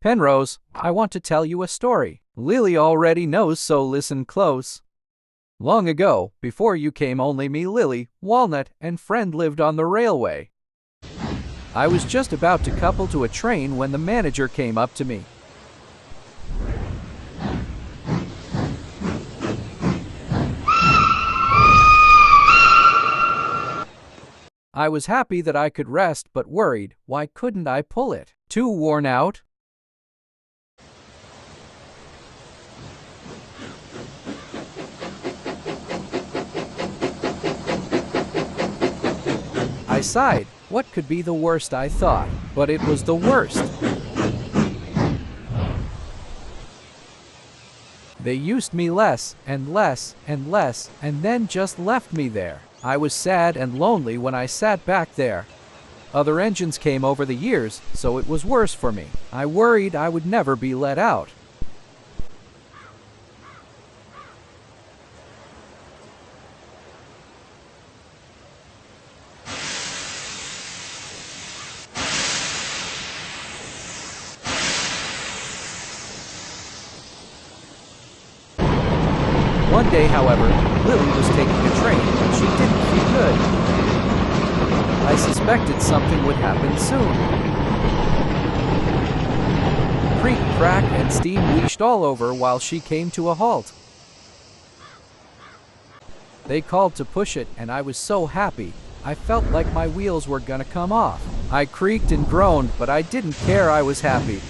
Penrose, I want to tell you a story. Lily already knows, so listen close. Long ago, before you came, only me, Lily, Walnut, and friend lived on the railway. I was just about to couple to a train when the manager came up to me. I was happy that I could rest, but worried, why couldn't I pull it? Too worn out? I sighed. What could be the worst, I thought, but it was the worst. They used me less and less and less, and then just left me there. I was sad and lonely when I sat back there. Other engines came over the years, so it was worse for me. I worried I would never be let out. One day, however, Lily was taking a train and she didn't feel good. I suspected something would happen soon. Creak, crack, and steam leashed all over while she came to a halt. They called to push it, and I was so happy. I felt like my wheels were gonna come off. I creaked and groaned, but I didn't care, I was happy.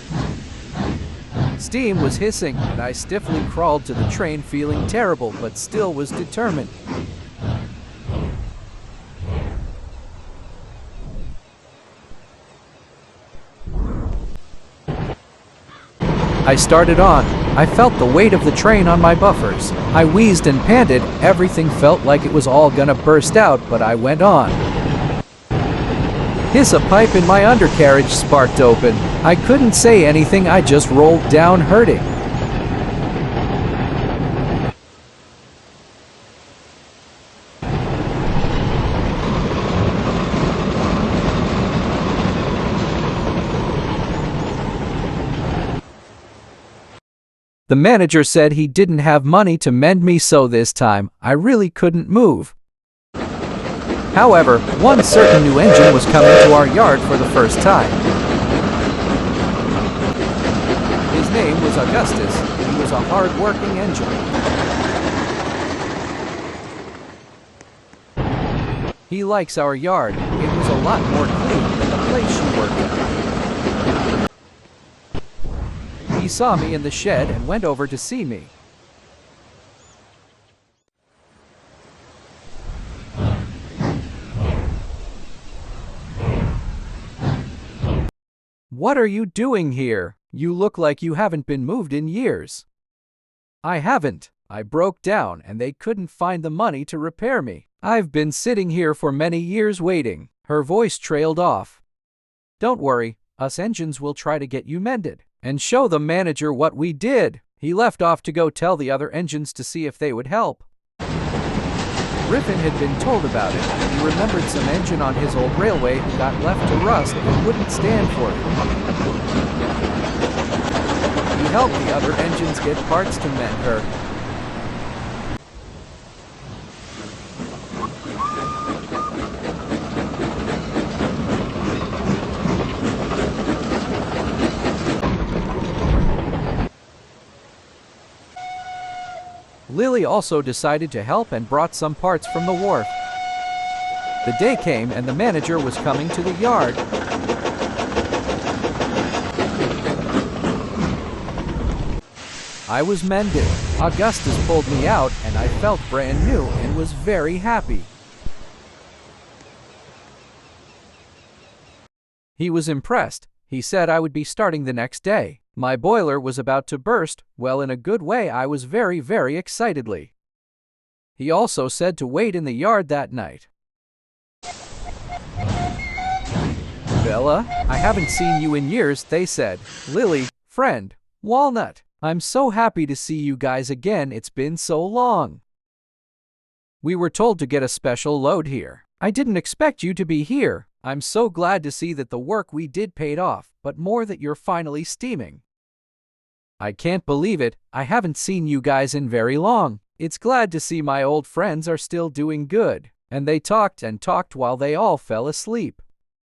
Steam was hissing, and I stiffly crawled to the train, feeling terrible, but still was determined. I started on. I felt the weight of the train on my buffers. I wheezed and panted. Everything felt like it was all gonna burst out, but I went on. Hiss, a pipe in my undercarriage sparked open. I couldn't say anything, I just rolled down hurting. The manager said he didn't have money to mend me, so this time, I really couldn't move. However, one certain new engine was coming to our yard for the first time. His name was Augustus. He was a hard-working engine. He likes our yard. It was a lot more clean than the place she worked at. He saw me in the shed and went over to see me. What are you doing here? You look like you haven't been moved in years. I haven't. I broke down and they couldn't find the money to repair me. I've been sitting here for many years waiting. Her voice trailed off. Don't worry, us engines will try to get you mended and show the manager what we did. He left off to go tell the other engines to see if they would help. Griffin had been told about it. He remembered some engine on his old railway who got left to rust and wouldn't stand for it. He helped the other engines get parts to mend her. Lily also decided to help and brought some parts from the wharf. The day came and the manager was coming to the yard. I was mended. Augustus pulled me out and I felt brand new and was very happy. He was impressed. He said I would be starting the next day. My boiler was about to burst. Well, in a good way, I was very excitedly. He also said to wait in the yard that night. Bella, I haven't seen you in years, they said. Lily, friend, Walnut, I'm so happy to see you guys again, it's been so long. We were told to get a special load here. I didn't expect you to be here. I'm so glad to see that the work we did paid off, but more that you're finally steaming. I can't believe it, I haven't seen you guys in very long. It's glad to see my old friends are still doing good. And they talked and talked while they all fell asleep.